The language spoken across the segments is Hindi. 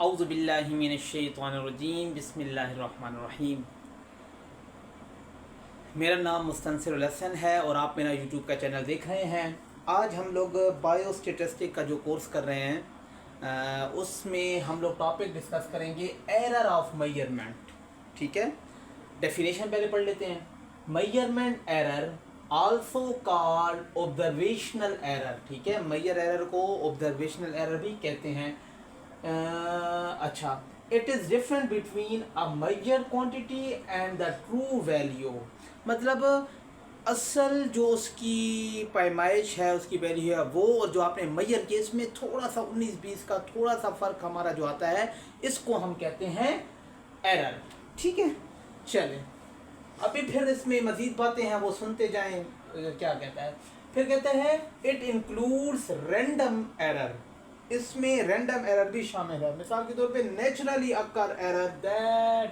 औज़ुबिल्लाहि मिनश्शैतानिर्रजीम बिस्मिल्लाहिर्रहमानिर्रहीम। मेरा नाम मुस्तनसिरुल हसन है और आप मेरा यूट्यूब का चैनल देख रहे हैं। आज हम लोग बायो स्टैटिस्टिक का जो कोर्स कर रहे हैं उसमें हम लोग टॉपिक डिस्कस करेंगे एरर ऑफ मेजरमेंट। ठीक है, डेफिनेशन पहले पढ़ लेते हैं। Measurement error also called observational error. ठीक है, मेजर एरर को ऑब्जर्वेशनल एरर भी कहते हैं। अच्छा, it is different between a measure quantity and the true value. मतलब असल जो उसकी पैमाइश है, उसकी वैल्यू है वो, और जो आपने मेजर किया इसमें थोड़ा सा 19-20 का थोड़ा सा फ़र्क हमारा जो आता है, इसको हम कहते हैं एरर। ठीक है, चलें अभी फिर इसमें मज़ीद बातें हैं वो सुनते जाएं। क्या कहता है फिर, कहता है इट इंक्लूड्स रैंडम एरर। इसमें रैंडम एरर भी शामिल है। मिसाल के तौर पे naturally occur error that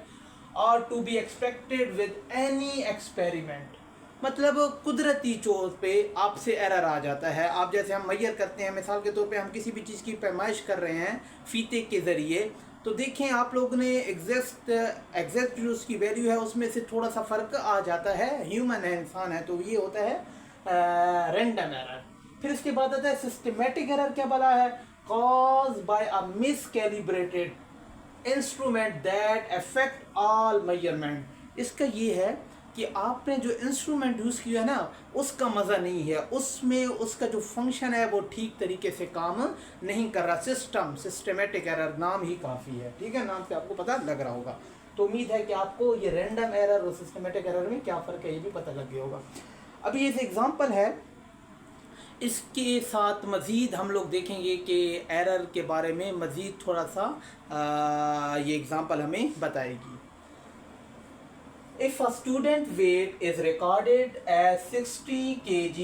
are to be expected with any experiment. मतलब कुदरती तौर पे आपसे एरर आ जाता है। आप जैसे हम मेजर करते हैं, मिसाल के तौर पे हम किसी भी चीज़ की पैमाइश कर रहे हैं फीते के ज़रिए, तो देखें आप लोगों ने एग्जैक्ट जो उसकी वैल्यू है उसमें से थोड़ा सा फ़र्क आ जाता है। ह्यूमन है, इंसान है, तो ये होता है रैंडम एरर। फिर इसके बाद आता है सिस्टमेटिक एरर। क्या बोला है? caused by a miscalibrated instrument that affect all measurement। इसका ये है कि आपने जो इंस्ट्रूमेंट यूज़ किया है ना, उसका मज़ा नहीं है, उसमें उसका जो फंक्शन है वो ठीक तरीके से काम नहीं कर रहा। सिस्टमेटिक एरर नाम ही काफ़ी है। ठीक है, नाम से आपको पता लग रहा होगा। तो उम्मीद है कि आपको ये रैंडम एरर और सिस्टमेटिक एरर में क्या फ़र्क है ये भी पता लग गया होगा। अभी ये एग्जाम्पल है, इसके साथ मज़ीद हम लोग देखेंगे कि एरर के बारे में मज़ीद थोड़ा सा ये एग्ज़ाम्पल हमें बताएगी। If a student weight is recorded as 60 kg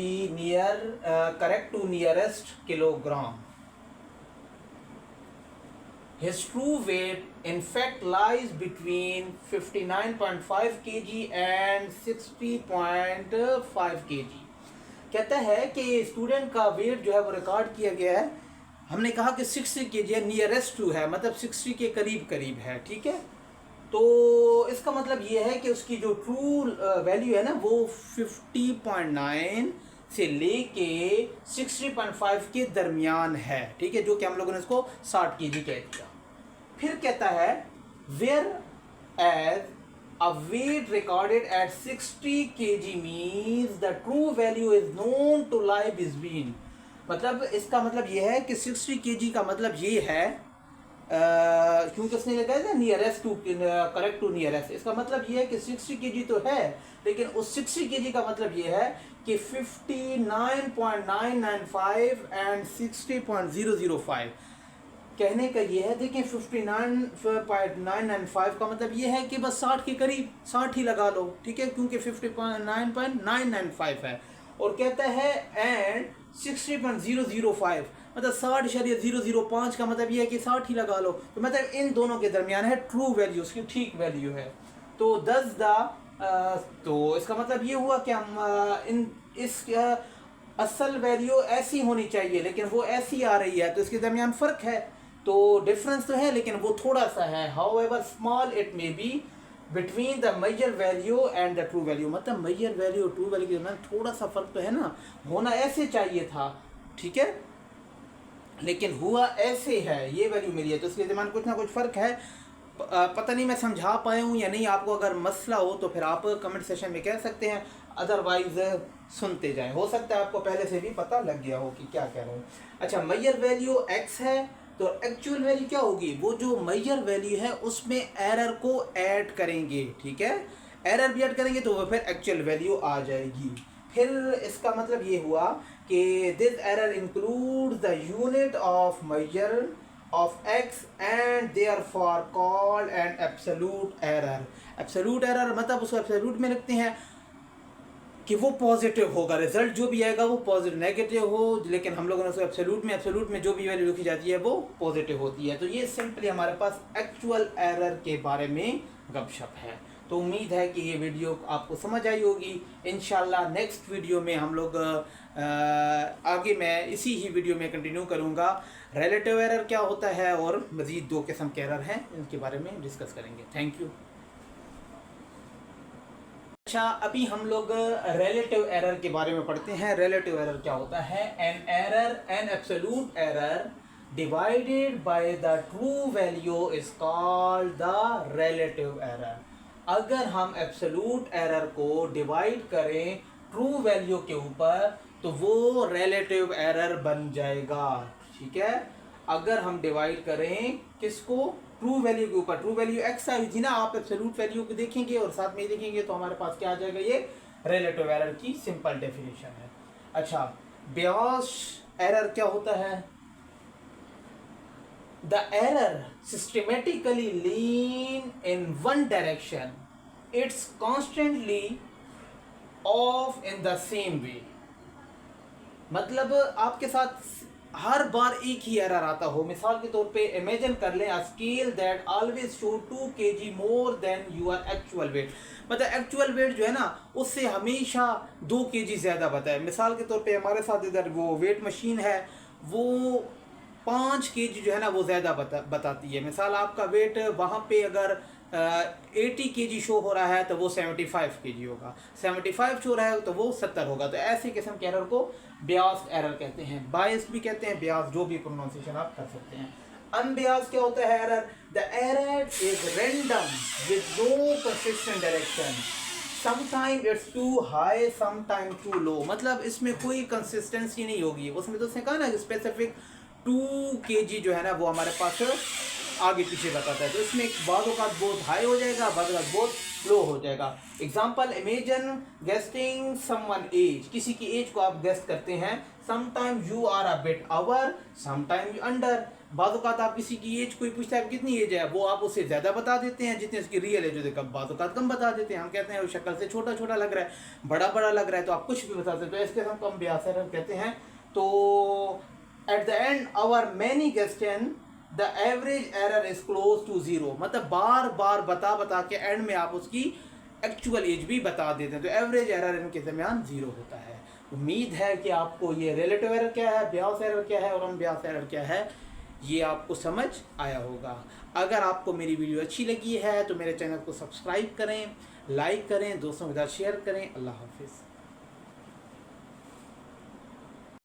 correct to nearest kilogram, his true weight in fact lies between 59.5 kg and 60.5 kg। कहता है कि स्टूडेंट का वेट जो है वो रिकॉर्ड किया गया है। हमने कहा कि 60 kg है, नियरेस्ट टू है, मतलब 60 के करीब करीब है। ठीक है, तो इसका मतलब ये है कि उसकी जो ट्रू वैल्यू है ना वो 50.9 से लेके 60.5 के दरमियान है। ठीक है, जो कि हम लोगों ने इसको 60 kg कह दिया। फिर कहता है whereas a weight recorded at 60 kg means the true value is known to lie between। मतलब इसका मतलब ये है कि 60 kg का मतलब ये है क्योंकि उसने लगाया था nearest to correct to nearest. इसका मतलब ये है कि 60 kg तो है, लेकिन उस 60 kg का मतलब ये है कि 59.995 एंड 60.005। कहने का ये है, देखिए 59.995 का मतलब ये है कि बस 60 के करीब 60 ही लगा लो। ठीक है, क्योंकि 59.995 है। और कहता है एंड 60.005 मतलब 60.005 का मतलब ये है कि 60 ही लगा लो। तो मतलब इन दोनों के दरमियान है ट्रू वैल्यू, उसकी ठीक वैल्यू है। तो तो इसका मतलब ये हुआ कि हम असल वैल्यू ऐसी होनी चाहिए, लेकिन वो ऐसी आ रही है, तो इसके दरमियान फ़र्क है। तो डिफरेंस तो है, लेकिन वो थोड़ा सा है। However small it may be between the measure value and the true value. मतलब मेजर वैल्यू और ट्रू वैल्यू के दरमियान थोड़ा सा फ़र्क तो है ना, होना ऐसे चाहिए था। ठीक है, लेकिन हुआ ऐसे है, ये वैल्यू मिली है, तो इसके दरमियान कुछ ना कुछ फ़र्क है। पता नहीं मैं समझा पाया हूँ या नहीं। आपको अगर मसला हो तो फिर आप कमेंट सेशन में कह सकते हैं, अदरवाइज सुनते जाएं। हो सकता है आपको पहले से भी पता लग गया हो कि क्या कह रहा हूँ। अच्छा, मेजर वैल्यू x है, तो एक्चुअल वैल्यू क्या होगी? वो जो मेजर वैल्यू है उसमें एरर को ऐड करेंगे। ठीक है, एरर भी ऐड करेंगे तो वो फिर एक्चुअल वैल्यू आ जाएगी। फिर इसका मतलब ये हुआ कि this error includes the unit of measure of x and therefore called an absolute error। absolute error मतलब उसको absolute में रखते हैं कि वो पॉजिटिव होगा, रिजल्ट जो भी आएगा वो पॉजिटिव नेगेटिव हो, लेकिन हम लोगों ने उसको एब्सोल्यूट में जो भी वैल्यू लिखी जाती है वो पॉजिटिव होती है। तो ये सिंपली हमारे पास एक्चुअल एरर के बारे में गपशप है। तो उम्मीद है कि ये वीडियो आपको समझ आई होगी। इंशाल्लाह नेक्स्ट वीडियो में हम लोग आगे मैं इसी ही वीडियो में कंटिन्यू करूँगा। रिलेटिव एरर क्या होता है और मज़ीद 2 किस्म के एरर हैं, इनके बारे में डिस्कस करेंगे। Thank you. अच्छा, अभी हम लोग रिलेटिव एरर के बारे में पढ़ते हैं। रिलेटिव एरर क्या होता है? An absolute error divided by the true value is called the relative error. अगर हम एब्सोल्यूट एरर को डिवाइड करें ट्रू वैल्यू के ऊपर तो वो रिलेटिव एरर बन जाएगा। ठीक है, अगर हम डिवाइड करें किसको? ट्रू वैल्यू के ऊपर। ट्रू वैल्यू एक्स आई थी ना, आप एब्सोल्यूट वैल्यू को देखेंगे और साथ में देखेंगे तो हमारे पास क्या आ जाएगा? ये रिलेटिव एरर की सिंपल डेफिनेशन है। अच्छा, बियॉस एरर क्या होता है? The error systematically lean in one direction. It's constantly off in the same way. मतलब आपके साथ हर बार एक ही एरर आता हो। मिसाल के तौर पे इमेजिन कर लें, a scale that always show 2 kg more than your actual wait. मतलब एक्चुअल वेट जो है ना उससे हमेशा 2 kg ज़्यादा बताए। मिसाल के तौर पे हमारे साथ इधर वो वेट मशीन है, वो 5 kg जो है ना वो ज़्यादा बताती है। मिसाल आपका वेट वहाँ पे अगर 80 kg शो हो रहा है तो वो 75 kg होगा, 75 शो रहा है तो वो 70 होगा। तो ऐसे किस्म के एरर को बियास एरर कहते हैं, बायस भी कहते हैं, बियास जो भी प्रोनाउंसिएशन आप कर सकते हैं। अनबियास क्या होता है error? The error is random with no consistent direction, sometime it's too high sometime too low. मतलब इसमें कोई कंसिस्टेंसी नहीं होगी। उसमें तो उसने कहा ना स्पेसिफिक 2 kg जो है ना वो हमारे पास आगे पीछे बताता है। तो इसमें बाद औक़ात बहुत हाई हो जाएगा, बाद औक़ात बहुत लो हो जाएगा। Example, imagine guessing someone age, किसी की एज को आप गेस्ट करते हैं। Sometime you are a bit over, sometime you under. बाद औक़ात आप किसी की एज, कोई पूछता है कितनी एज है, वो आप उससे ज़्यादा बता देते हैं जितनी उसकी रियल एज होती है। बाद औक़ात कम बता देते हैं। हम कहते हैं वो शक्ल से छोटा छोटा लग रहा है, बड़ा बड़ा लग रहा है, तो आप कुछ भी बता सकते हो। इसके हम कम बियास एरर कहते हैं। तो at the end over many question the average error is close to 0। मतलब बार बार बता के एंड में आप उसकी एक्चुअल एज भी बता देते हैं। तो एवरेज एरर इनके दरमियान 0 होता है। उम्मीद है कि आपको ये रिलेटिव एरर क्या है, बियास एरर क्या है और अनबियास एरर क्या है, ये आपको समझ आया होगा। अगर आपको मेरी वीडियो अच्छी लगी है तो मेरे चैनल को सब्सक्राइब करें, लाइक करें, दोस्तों के साथ शेयर करें। अल्लाह हाफिज़।